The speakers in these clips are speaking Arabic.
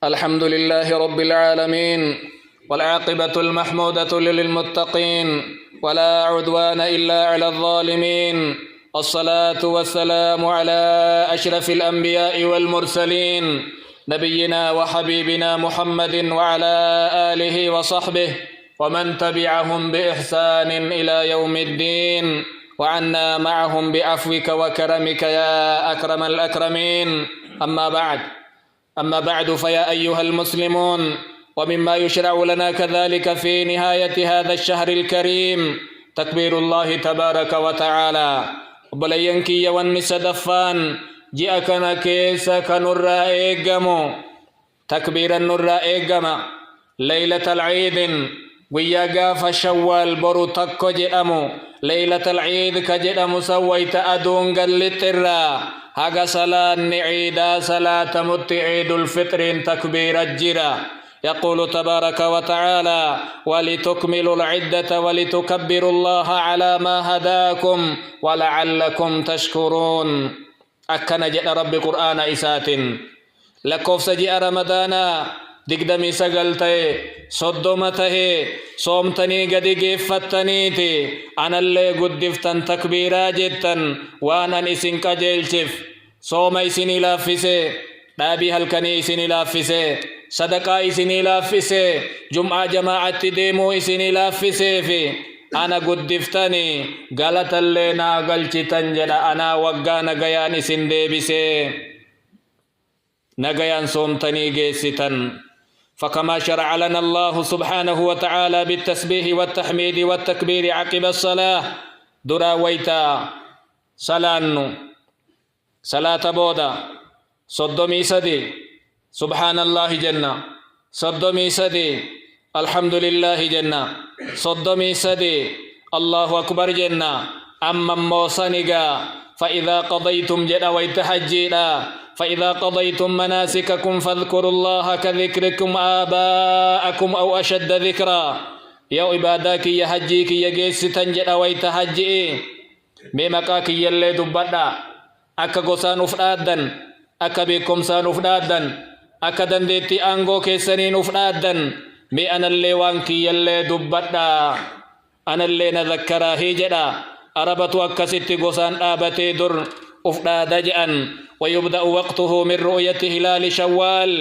الحمد لله رب العالمين، والعاقبة المحمودة للمتقين، ولا عدوان إلا على الظالمين. الصلاة والسلام على أشرف الأنبياء والمرسلين، نبينا وحبيبنا محمد وعلى آله وصحبه ومن تبعهم بإحسان إلى يوم الدين، وعنا معهم بعفوك وكرمك يا أكرم الأكرمين. أما بعد فيا أيها المسلمون، ومما يشرع لنا كذلك في نهاية هذا الشهر الكريم تكبير الله تبارك وتعالى. بلينكي والنسدفان جئكنا كيسا كنرى إيقمو تكبير النرى إيقما ليلة العيد ويقاف شوال برو تكو جئمو ليلة العيد كجئمو سويت أدون قلترى هاga صلاة عيدا صلاة مت عيد الفطر تكبير الجرا. يقول تبارك وتعالى: ولتكملوا العدة ولتكبروا الله على ما هداكم ولعلكم تشكرون. أكنا جاء رب قرآن إسات لكوف سجئ رمضانا دقدمي سقلتي صدومته صومتني قد قفتنيتي أنا اللي قدفتن تكبيرا جدا وانا نسين كجيلشف صوم إسني لافسي نابي هلكني إسني لافسي صدقاء إسني لافسي جمعة جماعة ديمو إسني لافسي في أنا قدفتني قالت اللي ناقلت تنجل أنا وقانا قيان إسن ديبسي نقيان صومتني قيستن. فكما شرع لنا الله سبحانه وتعالى بالتسبيح والتحميد والتكبير عقب الصلاة درا ويتا صلاة بودا صدومي سدي سبحان الله جنة صدومي سدي الحمد لله جنة صدومي سدي الله أكبر جنة أما موسنقا فإذا قضيتم جدا ويتحجينا فإذا قضيتم مناسككم فاذكروا الله كذكركم آباءكم أو أشد ذكرا. يا عبادك يا حجيك يا جيس تنجد ويتحجئ بمكاك يلي دبدا أكا غسان أفرادا أكا بكم سان أفرادا أكا دندتي أنغو كيسنين أفرادا بأنا اللي وانكي يلي دبدا أنا اللي نذكرا هجدا أربط أكسيت غسان آبتي در أفرادا جأن. ويبدأ وقته من رؤية هلال شوال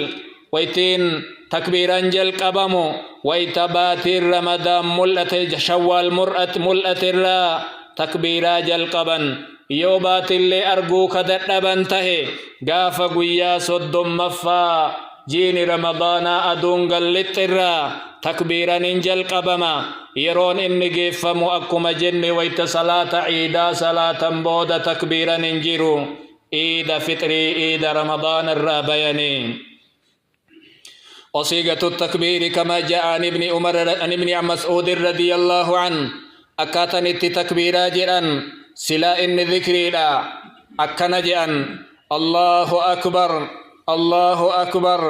ويتين تكبيرا جل قبمو ويتبات رمضان ملأت شوال مرأت ملأت الرا تكبيرا جل قبن يوبات اللي أرجو كدربن تهي قاف قويا صدم مفا جين رمضان أدون قلت الرا تكبيرا جل قبما يرون إني قيف مؤكم جن ويت صلاة عيدا صلاة بودا تكبيرا ننجرو عيد فطري عيد رمضان الرابياني. وصيغة التكبير كما جاء عن ابن مسعود رضي الله عنه أكاتن التكبير جرا سلا إن ذكري لا أكن جأن الله أكبر الله أكبر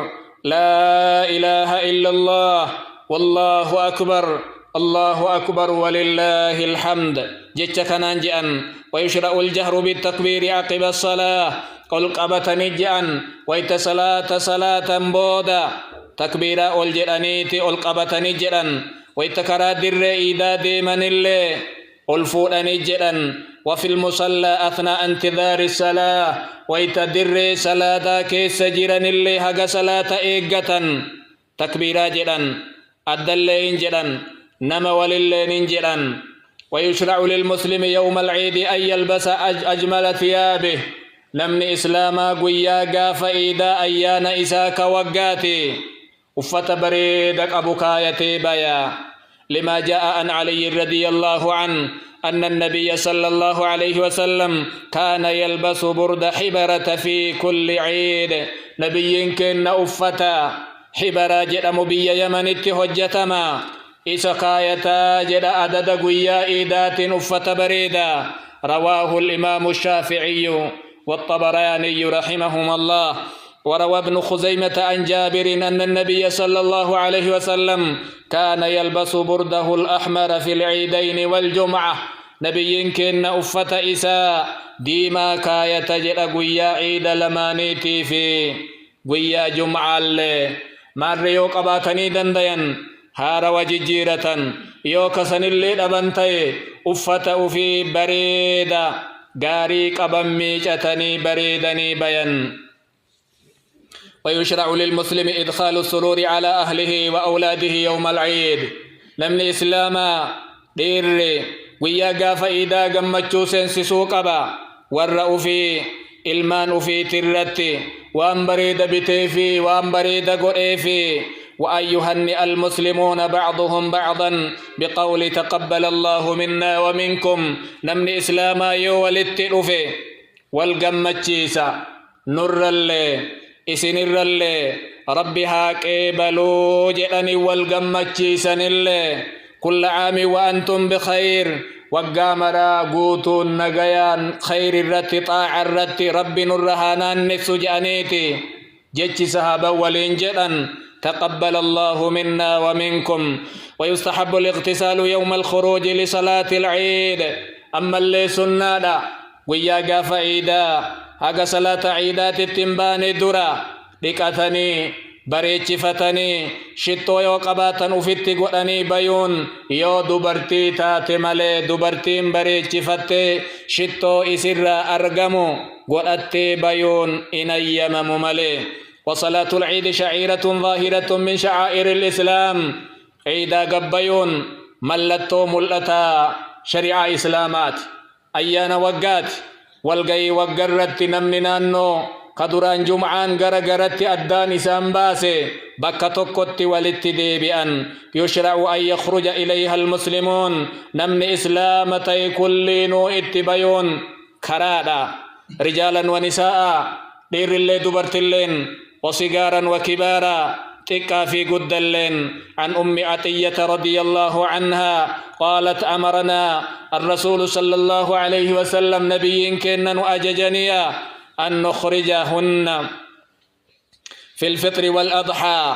لا إله إلا الله والله أكبر الله أكبر ولله الحمد جتك كنان جأن. ويشرع الجهر بالتكبير عقب الصلاة قل قبتني جأن ويت صلاة بودا تكبيرا الجرانيتي القبتني جأن ويتكرا در إيدا ديمن اللي الفورني جأن. وفي المصلى أثناء انتظار الصلاة ويتدر صلاة كيس جران اللي هق صلاة إيقة تكبيرا جأن الدلين جأن نما وللين جأن. ويشرع للمسلم يوم العيد أن يلبس أجمل ثيابه نمن إسلاما قويا قاف إيدا أيان إساك وقاتي أفت بريدك أبو كايتي بيا لما جاء عن علي رضي الله عنه أن النبي صلى الله عليه وسلم كان يلبس برد حبرة في كل عيد. نبي كن أفتا حبرة جرم بي يمن اتهجتما إسقايتا جدا عدد قويا إيدات أفت بريدا. رواه الإمام الشافعي والطبراني رحمهم الله. وروى ابن خزيمة عن جابر أن النبي صلى الله عليه وسلم كان يلبس برده الأحمر في العيدين والجمعة. نبي كن أفت إساء ديما كاية جدا قويا عيد لمانيتي في guyyaa jum'aallee maarre yoo qabaatanii dandayan haara wajijjiiratan yoo kasanillee dhaban ta'e uffata ufii bareeda gaarii qaban miicatanii bareedanii bayan. ويشرع للمسلم إدخال السرور على أهله وأولاده يوم العيد نمني إسلاما دير ويا قافا إيدا قمتشو سنسسو قبا ورأو في إلمان في ترتي وأن بريد بتيفي وأن بريد قريفي وأن يهنئ المسلمون بعضهم بعضا بقول تقبل الله منا ومنكم نمني إسلاما يولدت أفي والقمتشيسا نر اللي إسن الرلي ربي هاك إبلو جئني والقمتشيسن اللي كل عام وأنتم بخير وقامرا قوتو النقيان خير الرت طاع الرت ربي نرهانان نفسو جأنيتي جتش سهابا ولينجئا تقبل الله منا ومنكم. ويستحب الاغتسال يوم الخروج لصلاة العيد أما اللي سنادا ويا قاف عيدا هاga salata ciidaati timbaane dura dhiqatanii bareechifatanii shittoo yoo qabaatan ufitti godhanii bayuun yoo dubartii taate malee dubartiin bareechifattee shittoo isirraa argamu godhattee bayuun in ayyamamu malee. وصلاة العيد شعيرة ظاهرة من شعائر الإسلام عيدا قبيون ملتو ملتا شريعة إسلامات أيانا وقات والقي وقرت نمني نانو قدران جمعان غرغرت أدان إسان باسي بكتوكت والاتديبئا يشرع أن يخرج إليها المسلمون نمني إسلامتي كلينو اتبايون كرادا رجالا ونساء دير اللي دبرت اللين وصغارا وكبارا تكا في قد اللين. عن أم عطية رضي الله عنها قالت أمرنا الرسول صلى الله عليه وسلم نبي كنا أججنيا أن نخرجهن في الفطر والأضحى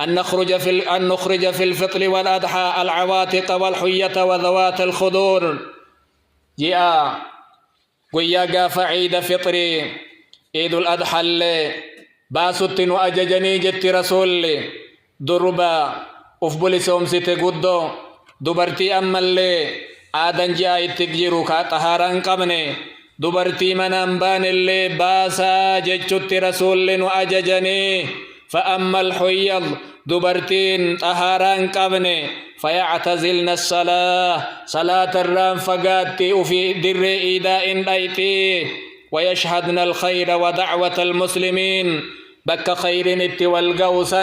أن نخرج في الفطر والأضحى العواتق والحية وذوات الخدور جاء قيا فعيد فطري عيد الأضحى اللي باستن أججني جت رسول دربا أفبل سومسيت قدو دبرتي أما اللي آدن جاء تجيرو كاتهاران قبني دبرتي منامبان اللي باسا جت رسول أججني فأما الحيض دبرتين طهاران قبني فيعتزلن الصلاة صلاة الرام فقاتي وفي در إيداء أيتي ويشهدن الخير ودعوة المسلمين بك خير نت والقوسا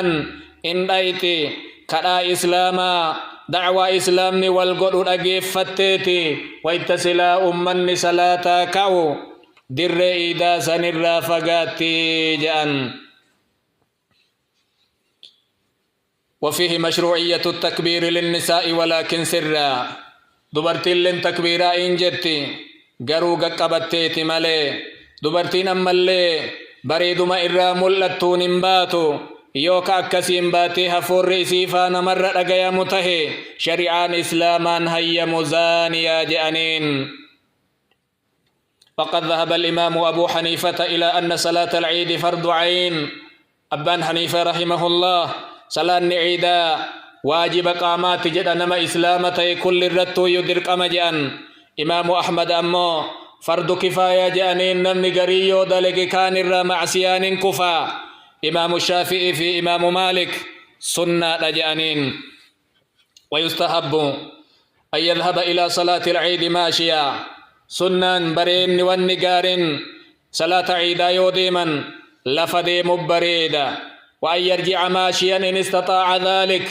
إن أيتي كلا إسلاما دعوة إسلامني والقرء أجيف فتيتي ويتسلا أمني صلاة كاو در إيدا سنر فقاتي جأن. وفيه مشروعية التكبير للنساء ولكن سرا دبرتي لن تكبيرا إن جتي قروق قبتيتي مالي دبرتين أمالي بريدما إرى ملتون باتو يوكا أكسين باتي هفور رئيسي فانا مرة أقيا متهي شريعان إسلاما هيا مزانيا جأنين. وقد ذهب الإمام أبو حنيفة إلى أن صلاة العيد فرض عين. أبان حنيفة رحمه الله صلاة عيدا واجب قامات جدنما إسلامتي كل الرتو يدرك أمجأن. إمام أحمد أمو فرض كفاية جأنين نمني قريو دلق كان الرمعسيان كفا. إمام الشافعي في إمام مالك سنة لجأنين. ويستحب أن يذهب إلى صلاة العيد ماشيا سنن برين والنقارن صلاة عيدا يوديما لفدي مبريدا وأن يرجع ماشيا إن استطاع ذلك.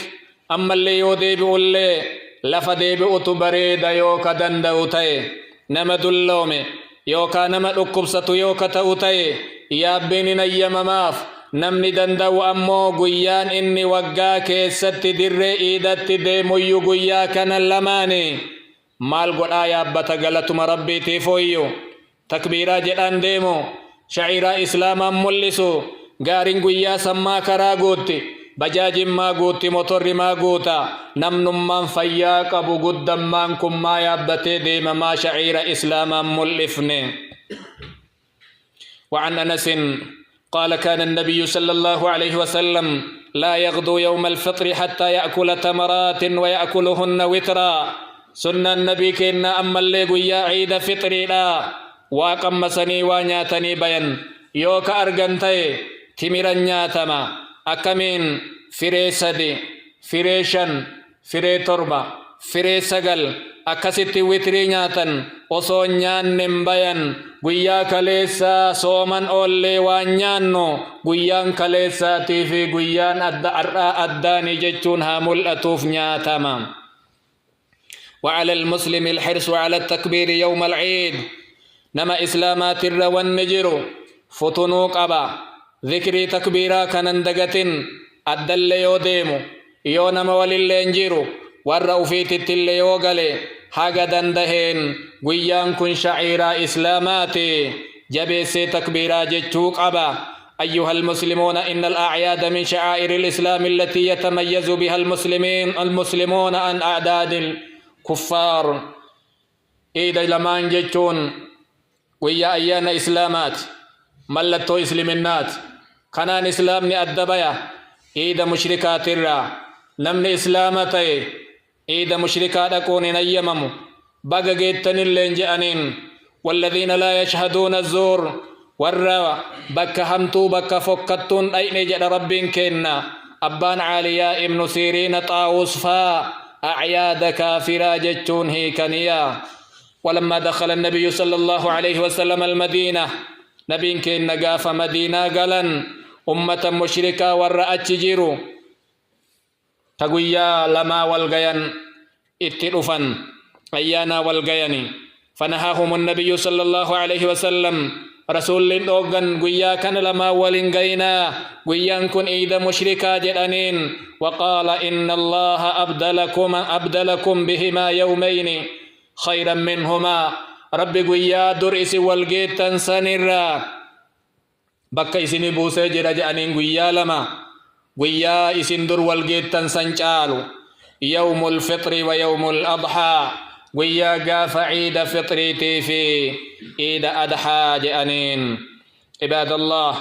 أما اللي يودي بيقول لي لفدي بيقوت بريدا يوكا دندوتي نما دلومي يوكا نما لكبسة يوكا توتي يابين نيمماف نمني دندو أمو قيان إني وقا كيست در إيدت ديمو قيا كان اللماني مال قد آيابتا قلتم ربي تيفويو تكبيرا جدان ديمو شعيرا إسلاما ملسو قارن قيا سما كرا قوتي بجاج ما قوتي موتور ما قوتا نمن من فياك أبو قدام مانكم ما يابتي ديم ما شعير إسلاما ملفني. وعن أنس قال كان النبي صلى الله عليه وسلم لا يغدو يوم الفطر حتى يأكل تمرات ويأكلهن وترا. سنة النبي كنا أما اللي قويا عيد فطري لا واقم سني وانياتني بيان يوك أرغنتي تمرا نياتما أكمين فري سدي فري شن فري تربة فري سقل أكسيتي وتري نياتن osoo nyaannem bayan guyyaa kaleessaa sooman oollee waan nyaannu guyyaan kaleessaatii fi guyyaan addaanii jechuun haa mul'atuuf nyaatama. وعلى المسلم الحرص على التكبير يوم العيد. نما إسلامات الروان نجرو فتنوك أبا ذكري تكبيرا كنندقتن أدل يوديمو يو نما ولله نجرو والرؤفيت التل يوغلي حاجة دندهن ويان كن شعيرا إسلاماتي جبسي تكبيرا جتوك أبا. أيها المسلمون إن الأعياد من شعائر الإسلام التي يتميز بها المسلمون عن أعداد الكفار. إيدا لمان جتون ويا أيان إسلامات ملتو إسلامنات كانان إسلامني أدبايا إيدا مشركات الرا نمني إسلامتي إيدا مشركات أكون نيمم بقى جيتن اللي والذين لا يشهدون الزور ورّا بك همتو بك فكتون أين جد ربين كنا أبان عاليا ابن سيرين طاووس فا أعياد كافرا جتون هيكنيا. ولما دخل النبي صلى الله عليه وسلم المدينة نبين كنا قاف مدينة قلن أمة مشركة ورّا أتجيرو تقويا لما والغيان اتلفن أيانا والغياني فنهاهم النبي صلى الله عليه وسلم رسول الأوغن قويا كان لما ولنغينا قويا كن إيدا مشركا جدانين وقال إن الله أبدلكم بهما يومين خيرا منهما. رب قويا درئس والقيت سنرا بكا إسني بوسي جرجانين قويا لما قويا إسن در والقيت سنجالو يوم الفطر ويوم الأضحى ويا قاف عيد فطريتي في عيد أضحى جانين. عباد الله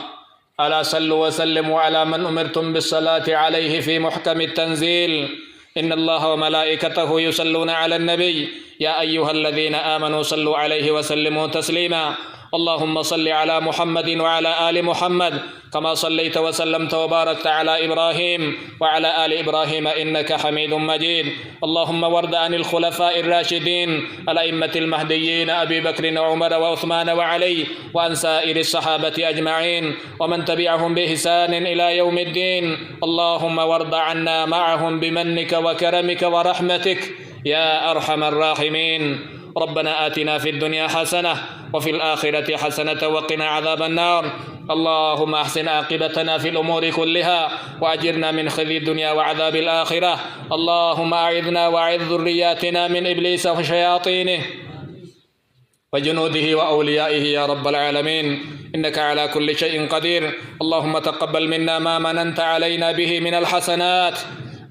ألا صلوا وسلموا على من أمرتم بالصلاة عليه في محكم التنزيل. إن الله وملائكته يصلون على النبي يا أيها الذين آمنوا صلوا عليه وسلموا تسليما. اللهم صل على محمد وعلى آل محمد كما صليت وسلمت وباركت على إبراهيم وعلى آل إبراهيم إنك حميد مجيد. اللهم وارض عن الخلفاء الراشدين الأئمة المهديين أبي بكر وعمر وعثمان وعلي وعن سائر الصحابة أجمعين ومن تبعهم بإحسان إلى يوم الدين. اللهم وارض عنا معهم بمنك وكرمك ورحمتك يا أرحم الراحمين. ربنا آتنا في الدنيا حسنة وفي الآخرة حسنة وقنا عذاب النار. اللهم أحسن عاقبتنا في الأمور كلها وأجرنا من خزي الدنيا وعذاب الآخرة. اللهم أعذنا وأعذ ذرياتنا من إبليس وشياطينه وجنوده وأوليائه يا رب العالمين إنك على كل شيء قدير. اللهم تقبل منا ما مننت علينا به من الحسنات.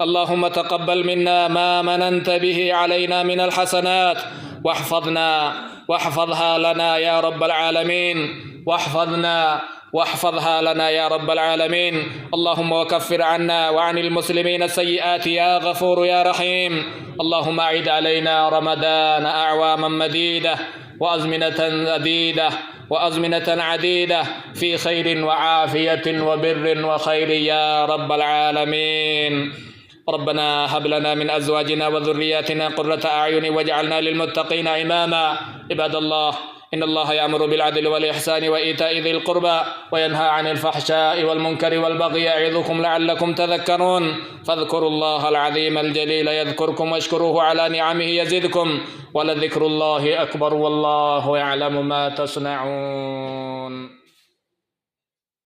اللهم تقبل منا ما مننت به علينا من الحسنات واحفظها لنا يا رب العالمين. واحفظها لنا يا رب العالمين. اللهم وكفر عنا وعن المسلمين السيئات يا غفور يا رحيم. اللهم أعد علينا رمضان أعواما مديدة وأزمنة عديدة في خير وعافية وبر وخير يا رب العالمين. ربنا هب لنا من أزواجنا وذرياتنا قرة أعين واجعلنا للمتقين إماما. عباد الله إن الله يأمر بالعدل والإحسان وإيتاء ذي القربى وينهى عن الفحشاء والمنكر والبغي يعظكم لعلكم تذكرون. فاذكروا الله العظيم الجليل يذكركم واشكروه على نعمه يزدكم ولذكر الله أكبر والله يعلم ما تصنعون.